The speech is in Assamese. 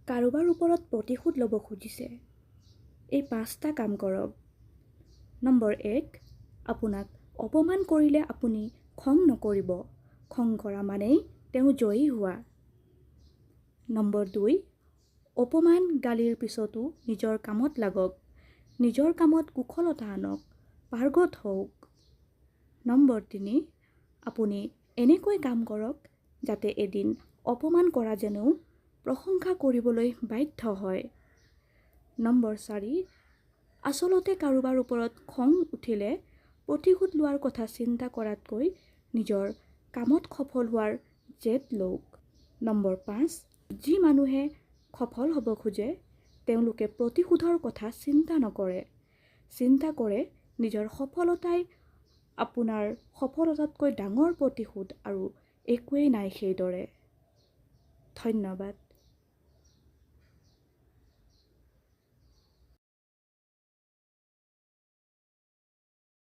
কাৰোবাৰ ওপৰত প্ৰতিশোধ ল'ব খুজিছে, এই 5টা কাম কৰক। নম্বৰ 1, আপোনাক অপমান কৰিলে আপুনি খং নকৰিব। খং কৰা মানেই তেওঁ জয়ী হোৱা। নম্বৰ 2, অপমান গালিৰ পিছতো নিজৰ কামত লাগক। নিজৰ কামত কুশলতা আনক, পাৰ্গত হওক। নম্বৰ 3, আপুনি এনেকৈ কাম কৰক যাতে এদিন অপমান কৰা যেনেও প্ৰশংসা কৰিবলৈ বাধ্য হয়। নম্বৰ 4, আচলতে কাৰোবাৰ ওপৰত খং উঠিলে প্ৰতিশোধ লোৱাৰ কথা চিন্তা কৰাতকৈ নিজৰ কামত সফল হোৱাৰ জেদ লওক। নম্বৰ 5, যি মানুহে সফল হ'ব খোজে তেওঁলোকে প্ৰতিশোধৰ কথা চিন্তা নকৰে। চিন্তা কৰে নিজৰ সফলতাই আপোনাৰ সফলতাতকৈ ডাঙৰ প্ৰতিশোধ আৰু একোৱেই নাই সেইদৰে। ধন্যবাদ।